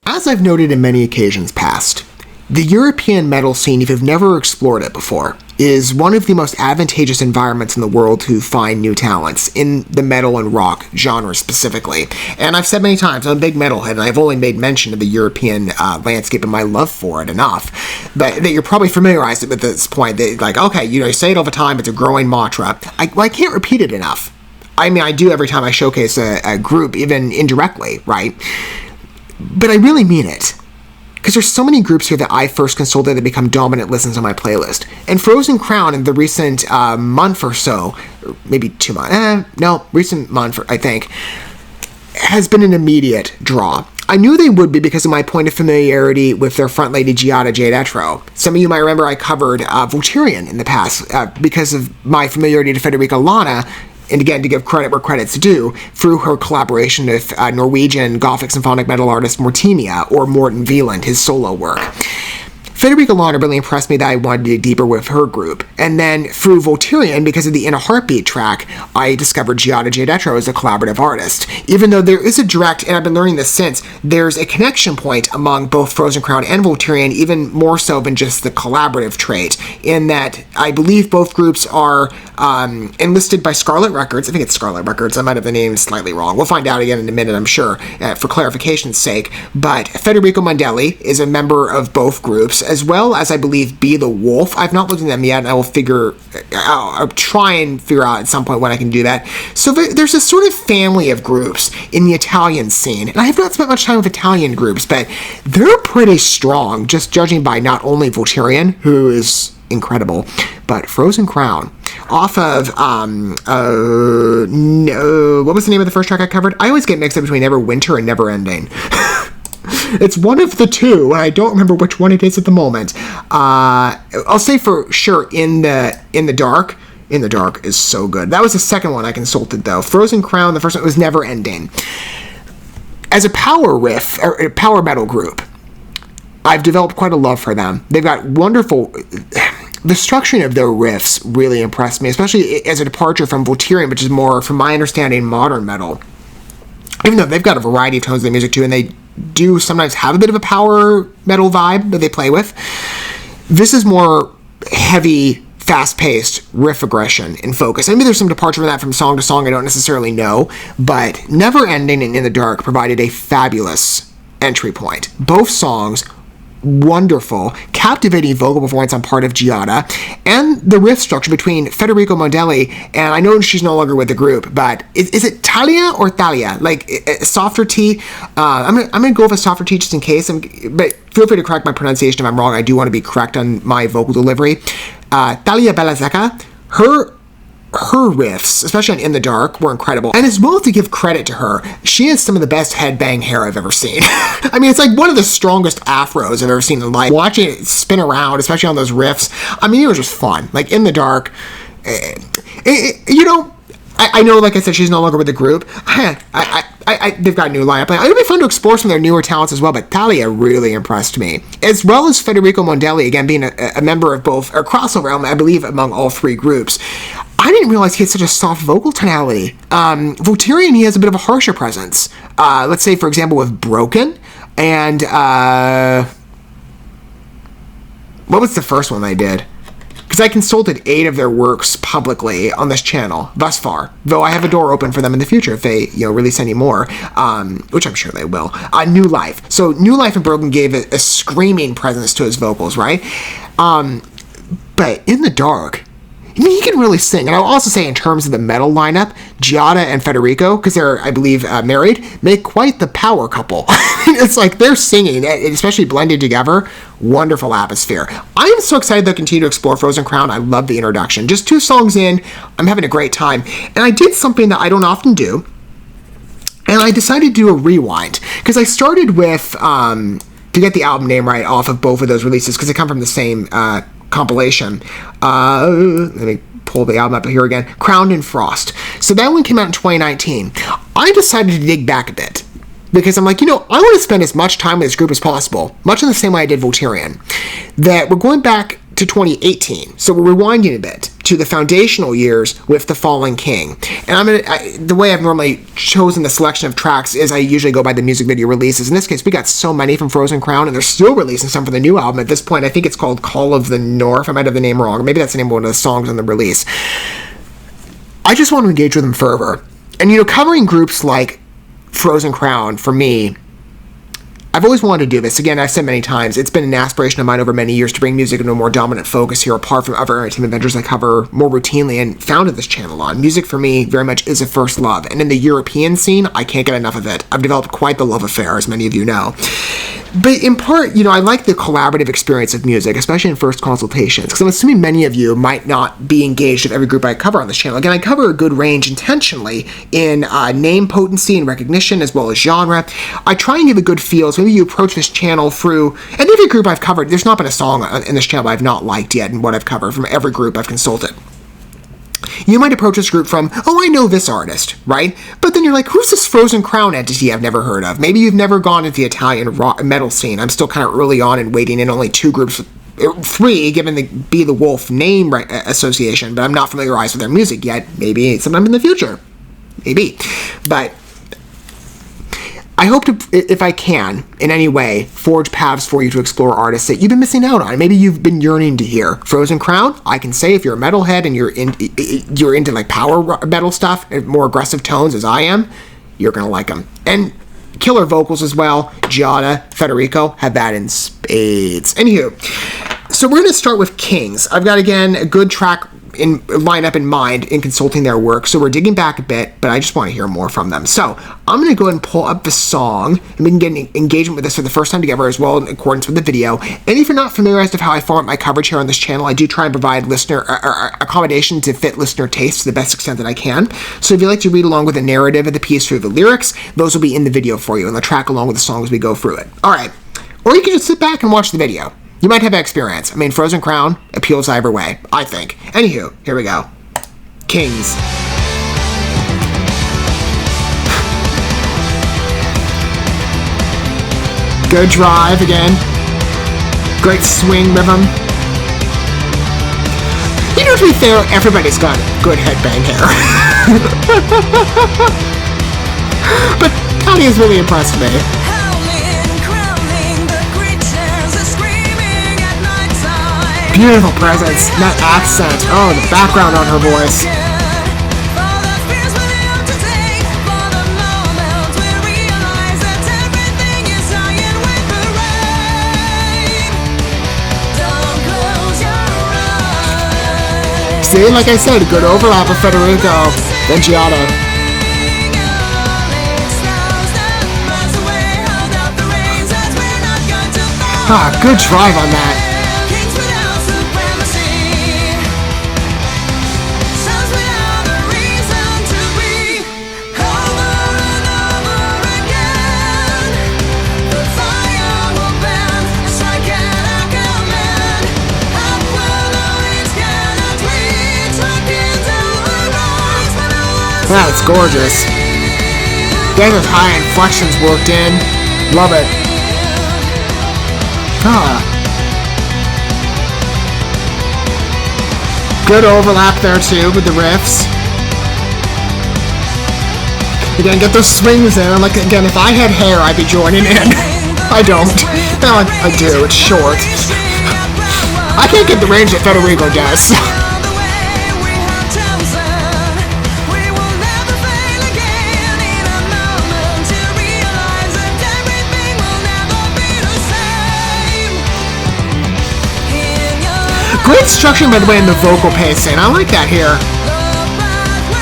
As I've noted in many occasions past, the European metal scene, if you've never explored it before, is one of the most advantageous environments in the world to find new talents, in the metal and rock genre specifically. And I've said many times, I'm a big metalhead, and I've only made mention of the European landscape and my love for it enough, but that you're probably familiarized with this point, that like, okay, you say it all the time, it's a growing mantra. I can't repeat it enough. I mean, I do every time I showcase a group, even indirectly, right? But I really mean it. Because there's so many groups here that I first consulted that become dominant listens on my playlist. And Frozen Crown in the recent month or so, maybe 2 months, recent month, I think, has been an immediate draw. I knew they would be because of my point of familiarity with their front lady, Giada Jade Etro. Some of you might remember I covered Volturion in the past because of my familiarity to Federica Lana, and again, to give credit where credit's due, through her collaboration with Norwegian Gothic symphonic metal artist Mortinia, or Morten Veland, his solo work. Federica Lana really impressed me that I wanted to dig deeper with her group. And then through Volturion, because of the In a Heartbeat track, I discovered Giada Jade Etro as a collaborative artist. Even though there is a direct, and I've been learning this since, there's a connection point among both Frozen Crown and Volturion, even more so than just the collaborative trait, in that I believe both groups are enlisted by Scarlet Records. I think it's Scarlet Records. I might have the name slightly wrong. We'll find out again in a minute, I'm sure, for clarification's sake. But Federico Mondelli is a member of both groups, as well as, I believe, Be the Wolf. I've not looked at them yet, and I will I'll try and figure out at some point when I can do that. So there's a sort of family of groups in the Italian scene, and I have not spent much time with Italian groups, but they're pretty strong, just judging by not only Volturion, who is incredible, but Frozen Crown. Off of, what was the name of the first track I covered? I always get mixed up between Neverwinter and Neverending. It's one of the two, and I don't remember which one it is at the moment. I'll say for sure, In the Dark. In the Dark is so good. That was the second one I consulted, though. Frozen Crown, the first one, was Neverending. As a power riff, or a power metal group, I've developed quite a love for them. They've got wonderful... The structuring of their riffs really impressed me, especially as a departure from Volturion, which is more, from my understanding, modern metal. Even though they've got a variety of tones of their music too, and they do sometimes have a bit of a power metal vibe that they play with. This is more heavy, fast-paced riff aggression in focus. Maybe there's some departure from that from song to song, I don't necessarily know, but Neverending and In the Dark provided a fabulous entry point. Both songs, wonderful, captivating vocal performance on part of Giada, and the riff structure between Federico Mondelli, and I know she's no longer with the group, but is it Talia or Thalia? Like, softer T? I'm gonna go with a softer T just in case, but feel free to correct my pronunciation if I'm wrong. I do want to be correct on my vocal delivery. Thalia Bellazeca, her riffs, especially on In the Dark, were incredible. And as well, to give credit to her, she has some of the best headbang hair I've ever seen. I mean, it's like one of the strongest afros I've ever seen in life. Watching it spin around, especially on those riffs, I mean, it was just fun. Like, In the Dark, I know, like I said, she's no longer with the group. They've got a new lineup. It would be fun to explore some of their newer talents as well, but Thalia really impressed me. As well as Federico Mondelli, again, being a member of both, or crossover, I believe, among all three groups. I didn't realize he had such a soft vocal tonality. Volturion, he has a bit of a harsher presence. Let's say, for example, with Broken, and what was the first one I did? Because I consulted 8 of their works publicly on this channel thus far, though I have a door open for them in the future if they release any more, which I'm sure they will. New Life. So New Life and Broken gave a screaming presence to his vocals, right? But In the Dark, I mean, he can really sing. And I'll also say, in terms of the metal lineup, Giada and Federico, because they're, I believe, married, make quite the power couple. It's like they're singing, especially blended together. Wonderful atmosphere. I am so excited to continue to explore Frozen Crown. I love the introduction. Just 2 songs in, I'm having a great time. And I did something that I don't often do, and I decided to do a rewind. Because I started with, to get the album name right off of both of those releases, because they come from the same compilation. Let me pull the album up here again. Crowned in Frost. So that one came out in 2019. I decided to dig back a bit, because I'm like, I want to spend as much time with this group as possible, much in the same way I did Volturion, that we're going back to 2018. So we're rewinding a bit to the foundational years with The Fallen King. And the way I've normally chosen the selection of tracks is I usually go by the music video releases. In this case, we got so many from Frozen Crown, and they're still releasing some for the new album. At this point, I think it's called Call of the North. I might have the name wrong. Maybe that's the name of one of the songs on the release. I just want to engage with them further. And, covering groups like Frozen Crown, for me, I've always wanted to do this. Again, I've said many times, it's been an aspiration of mine over many years to bring music into a more dominant focus here, apart from other entertainment ventures I cover more routinely and founded this channel on. Music, for me, very much is a first love. And in the European scene, I can't get enough of it. I've developed quite the love affair, as many of you know. But in part, I like the collaborative experience of music, especially in first consultations, because I'm assuming many of you might not be engaged with every group I cover on this channel. Again, I cover a good range intentionally in name potency and recognition, as well as genre. I try and give a good feel, so maybe you approach this channel through, and every group I've covered, there's not been a song in this channel I've not liked yet in what I've covered from every group I've consulted. You might approach this group from, I know this artist, right? But then you're like, who's this Frozen Crown entity I've never heard of? Maybe you've never gone into the Italian rock metal scene. I'm still kind of early on and waiting in only 3, given the Be the Wolf name association, but I'm not familiarized with their music yet. Maybe sometime in the future. Maybe. But I hope to, if I can, in any way, forge paths for you to explore artists that you've been missing out on. Maybe you've been yearning to hear. Frozen Crown, I can say if you're a metalhead and you're into like power metal stuff and more aggressive tones as I am, you're going to like them. And killer vocals as well. Giada, Federico have that in spades. Anywho, so we're going to start with Kings. I've got, again, a good track lineup in mind in consulting their work, so we're digging back a bit, but I just want to hear more from them. So I'm going to go ahead and pull up the song, and we can get an engagement with this for the first time together as well in accordance with the video. And if you're not familiarized with how I format my coverage here on this channel, I do try and provide listener accommodation to fit listener taste to the best extent that I can. So if you'd like to read along with the narrative of the piece through the lyrics, those will be in the video for you, and they'll track along with the song as we go through it. All right. Or you can just sit back and watch the video. You might have experience. I mean, Frozen Crown appeals either way, I think. Anywho, here we go. Kings. Good drive again. Great swing rhythm. To be fair, everybody's got good headbang hair. But Connie has really impressed me. Beautiful presence, that accent, the background on her voice. See, like I said, good overlap with Federico, then Giada. Good drive on that. That's gorgeous. Get those high inflections worked in. Love it. Good overlap there too with the riffs. Again, get those swings in. I'm like, again, if I had hair, I'd be joining in. I don't. No, I do. It's short. I can't get the range that Federico does. Great structure, by the way, in the vocal pacing. I like that here.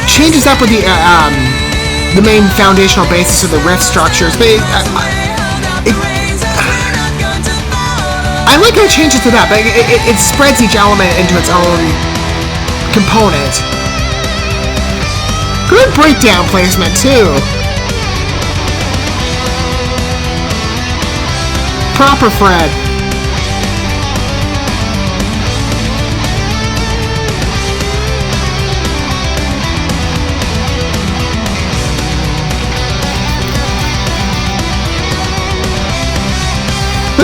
Changes up with the main foundational basis of the riff structures, but I like how it changes to that, but it spreads each element into its own component. Good breakdown placement, too. Proper Fred.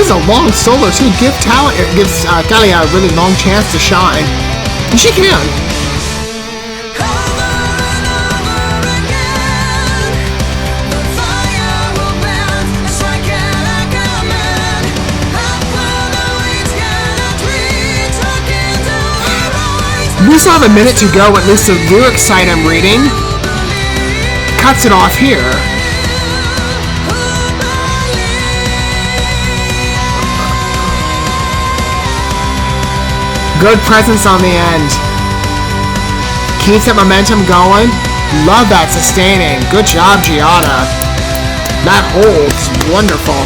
This is a long solo too. It gives Talia a really long chance to shine. And she can. We still have a minute to go, at least the lyric side I'm reading. Cuts it off here. Good presence on the end. Keeps that momentum going. Love that sustaining. Good job, Giada. That holds. Wonderful.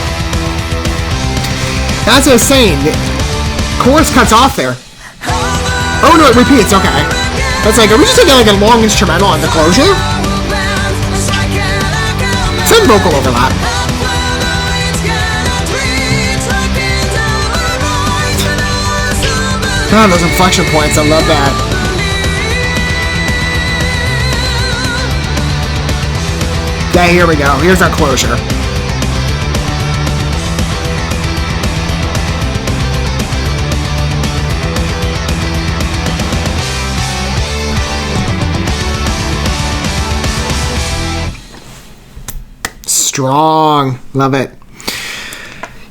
As I was saying, the chorus cuts off there. Oh no, it repeats, okay. That's like, are we just taking like a long instrumental on the closure? Some vocal overlap. Oh, those inflection points, I love that. Yeah, here we go. Here's our closure. Strong. Love it.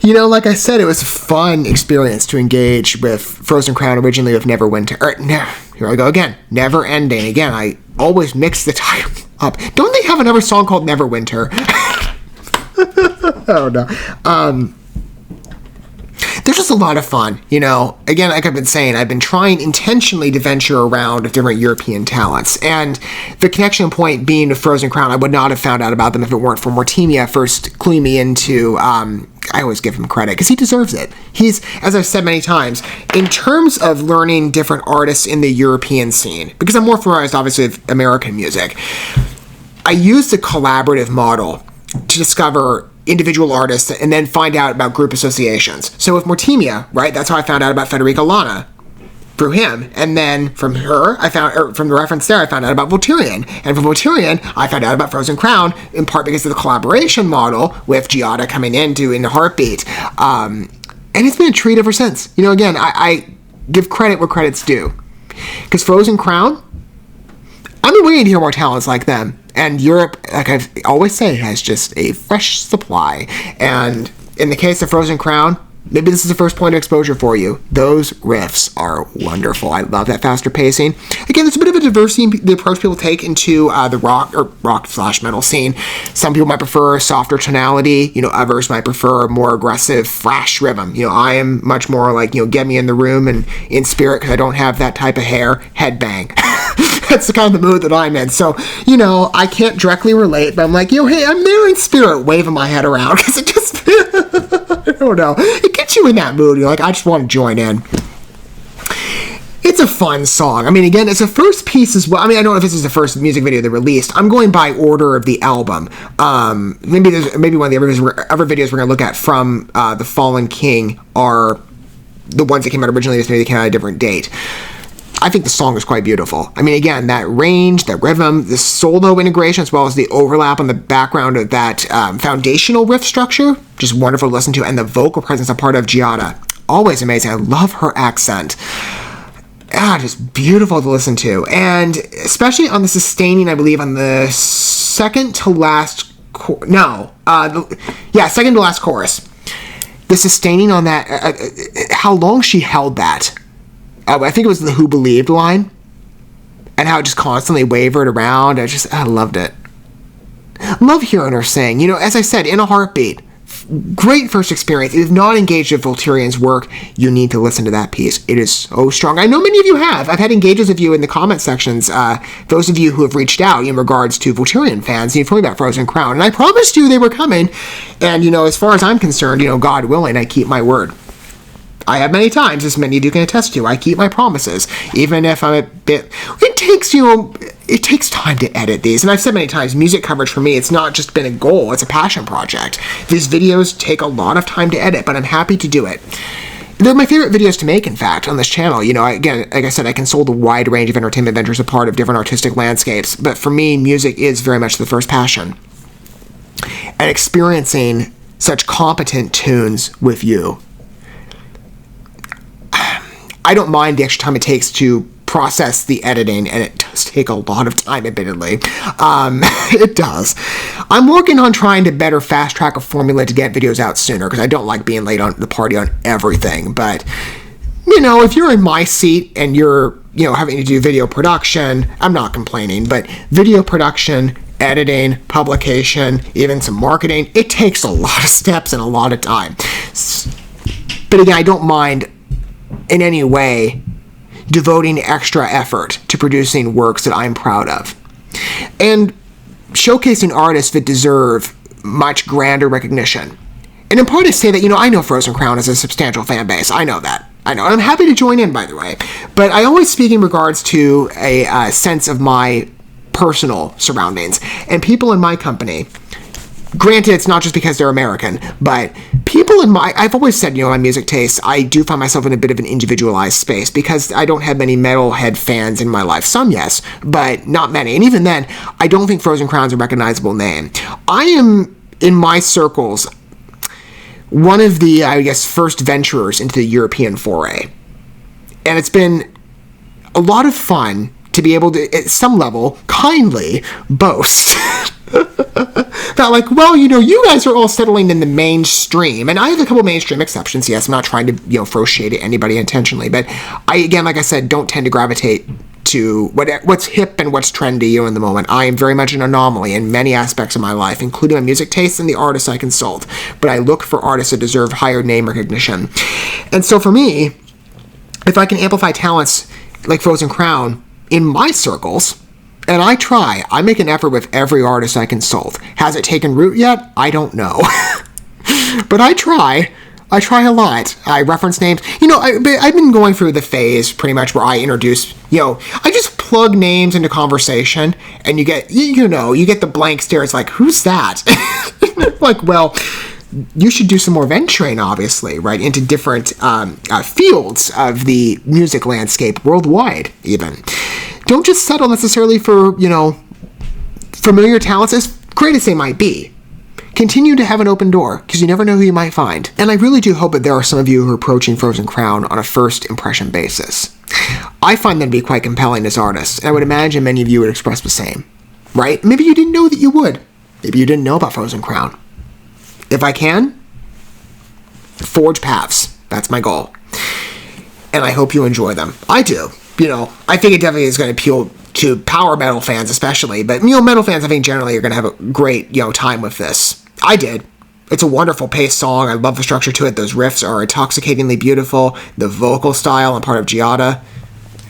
You know, like I said, it was a fun experience to engage with Frozen Crown, originally with Neverwinter. Here I go again. Never Ending. Again, I always mix the title up. Don't they have another song called Neverwinter? Oh, no. There's just a lot of fun, you know. Again, like I've been saying, I've been trying intentionally to venture around with different European talents, and the connection point being to Frozen Crown, I would not have found out about them if it weren't for Mortimia first cluing me into, I always give him credit, because he deserves it. He's, as I've said many times, in terms of learning different artists in the European scene, because I'm more familiarized, obviously, with American music, I use the collaborative model to discover individual artists and then find out about group associations. So with Mortimia, right, that's how I found out about Federica Lana, through him. And then from her, from the reference there, I found out about Volturian. And from Volturian, I found out about Frozen Crown, in part because of the collaboration model with Giada coming in, doing the Heartbeat. And it's been a treat ever since. You know, again, I give credit where credit's due. Because Frozen Crown, I've been waiting to hear more talents like them. And Europe, like I always say, has just a fresh supply. And in the case of Frozen Crown, maybe this is the first point of exposure for you. Those riffs are wonderful. I love that faster pacing. Again, there's a bit of a diversity in the approach people take into the rock/metal scene. Some people might prefer softer tonality. You know, others might prefer more aggressive thrash rhythm. You know, I am much more like, you know, get me in the room and in spirit, because I don't have that type of hair. Headbang. That's the kind of the mood that I'm in. So, you know, I can't directly relate, but I'm like, you know, hey, I'm there in spirit, waving my head around, because it just, I don't know, it gets you in that mood. You're like, I just want to join in. It's a fun song. I mean, again, it's a first piece as well. I mean, I don't know if this is the first music video they released. I'm going by order of the album. Maybe one of the other videos we're going to look at from The Fallen King are the ones that came out originally, just maybe they came out at a different date. I think the song is quite beautiful. I mean, again, that range, that rhythm, the solo integration, as well as the overlap on the background of that foundational riff structure, just wonderful to listen to, and the vocal presence, a part of Giada, always amazing. I love her accent. Just beautiful to listen to. And especially on the sustaining, I believe, on the second to last chorus. The sustaining on that, how long she held that. I think it was the Who Believed line, and how it just constantly wavered around. I loved it. Love hearing her sing. You know, as I said, In a Heartbeat, great first experience. If you've not engaged with Volturian's work, you need to listen to that piece. It is so strong. I know many of you have. I've had engages with you in the comment sections. Those of you who have reached out in regards to Volturian fans, you've told me about Frozen Crown, and I promised you they were coming. And, you know, as far as I'm concerned, you know, God willing, I keep my word. I have many times, as many of you can attest to. I keep my promises, even if I'm a bit... It takes time to edit these. And I've said many times, music coverage for me, it's not just been a goal, it's a passion project. These videos take a lot of time to edit, but I'm happy to do it. They're my favorite videos to make, in fact, on this channel. You know, again, like I said, I consult a wide range of entertainment ventures, a part of different artistic landscapes. But for me, music is very much the first passion. And experiencing such competent tunes with you. I don't mind the extra time it takes to process the editing, and it does take a lot of time, admittedly. It does. I'm working on trying to better fast track a formula to get videos out sooner, because I don't like being late on the party on everything. But, if you're in my seat and you're, having to do video production, I'm not complaining, but video production, editing, publication, even some marketing, it takes a lot of steps and a lot of time. But again, I don't mind in any way devoting extra effort to producing works that I'm proud of, and showcasing artists that deserve much grander recognition. And in part I say that, I know Frozen Crown has a substantial fan base. I know that. And I'm happy to join in, by the way. But I always speak in regards to a sense of my personal surroundings. And people in my company, granted, it's not just because they're American, but people I've always said, my music tastes, I do find myself in a bit of an individualized space because I don't have many metalhead fans in my life. Some, yes, but not many. And even then, I don't think Frozen Crown's a recognizable name. I am, in my circles, one of the, first venturers into the European foray. And it's been a lot of fun to be able to, at some level, kindly boast that, you guys are all settling in the mainstream. And I have a couple mainstream exceptions. Yes, I'm not trying to, throw shade at anybody intentionally. But I, again, like I said, don't tend to gravitate to what's hip and what's trendy in the moment. I am very much an anomaly in many aspects of my life, including my music tastes and the artists I consult. But I look for artists that deserve higher name recognition. And so for me, if I can amplify talents like Frozen Crown in my circles, and I make an effort with every artist I consult. Has it taken root yet? I don't know. But I try a lot. I reference names. I've been going through the phase pretty much where I introduce, I just plug names into conversation, and you get the blank stare. It's like, who's that? Well, you should do some more venturing, obviously, right, into different fields of the music landscape worldwide, even. Don't just settle necessarily for, familiar talents, as great as they might be. Continue to have an open door, because you never know who you might find. And I really do hope that there are some of you who are approaching Frozen Crown on a first impression basis. I find them to be quite compelling as artists, and I would imagine many of you would express the same, right? Maybe you didn't know that you would. Maybe you didn't know about Frozen Crown. If I can, forge paths. That's my goal. And I hope you enjoy them. I do. I think it definitely is going to appeal to power metal fans especially, but, metal fans I think generally are going to have a great, time with this. I did. It's a wonderful paced song. I love the structure to it. Those riffs are intoxicatingly beautiful. The vocal style on part of Giada,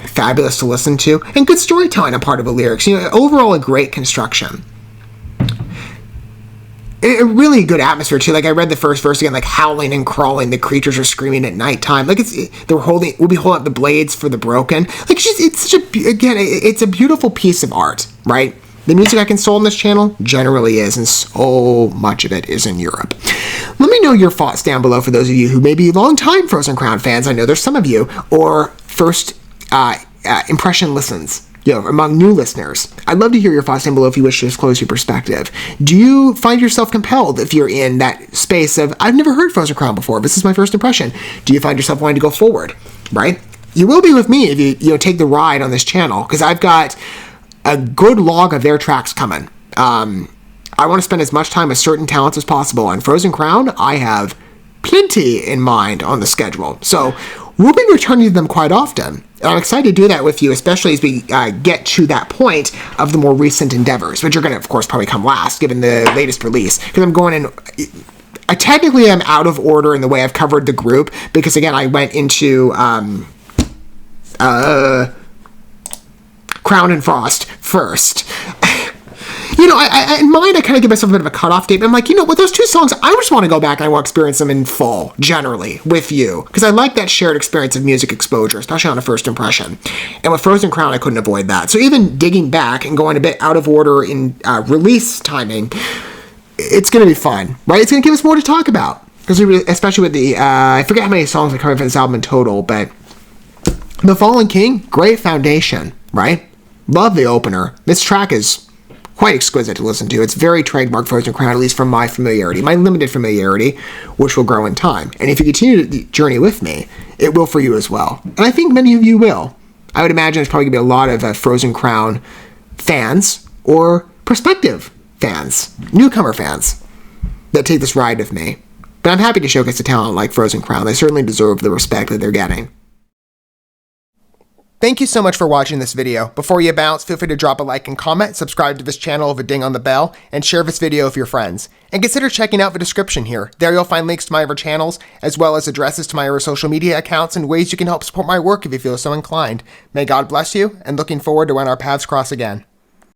fabulous to listen to. And good storytelling on part of the lyrics. Overall a great construction. A really good atmosphere too. I read the first verse again, howling and crawling. The creatures are we'll be holding up the blades for the broken. It's a beautiful piece of art, right? The music I console on this channel generally is, and so much of it is in Europe. Let me know your thoughts down below for those of you who may be long-time Frozen Crown fans. I know there's some of you, or first impression listens. Among new listeners. I'd love to hear your thoughts down below if you wish to disclose your perspective. Do you find yourself compelled, if you're in that space of, I've never heard Frozen Crown before, this is my first impression, do you find yourself wanting to go forward, right? You will be with me if you take the ride on this channel, because I've got a good log of their tracks coming. I want to spend as much time with certain talents as possible. On Frozen Crown, I have plenty in mind on the schedule. So we'll be returning to them quite often. And I'm excited to do that with you, especially as we get to that point of the more recent endeavors, which are going to, of course, probably come last, given the latest release. Because I'm going in... I technically am out of order in the way I've covered the group, because, again, I went into Crown and Frost first. In mind, I kind of give myself a bit of a cutoff date. I'm like, with those two songs, I just want to go back and I want to experience them in full, generally, with you. Because I like that shared experience of music exposure, especially on a first impression. And with Frozen Crown, I couldn't avoid that. So even digging back and going a bit out of order in release timing, it's going to be fun, right? It's going to give us more to talk about. Because especially with the, I forget how many songs are coming from this album in total, but The Fallen King, great foundation, right? Love the opener. This track is quite exquisite to listen to. It's very trademark Frozen Crown, at least from my familiarity, my limited familiarity, which will grow in time. And if you continue the journey with me, it will for you as well. And I think many of you will. I would imagine there's probably going to be a lot of Frozen Crown fans or prospective fans, newcomer fans, that take this ride with me. But I'm happy to showcase a talent like Frozen Crown. They certainly deserve the respect that they're getting. Thank you so much for watching this video. Before you bounce, feel free to drop a like and comment, subscribe to this channel with a ding on the bell, and share this video with your friends. And consider checking out the description here. There you'll find links to my other channels, as well as addresses to my other social media accounts and ways you can help support my work if you feel so inclined. May God bless you, and looking forward to when our paths cross again.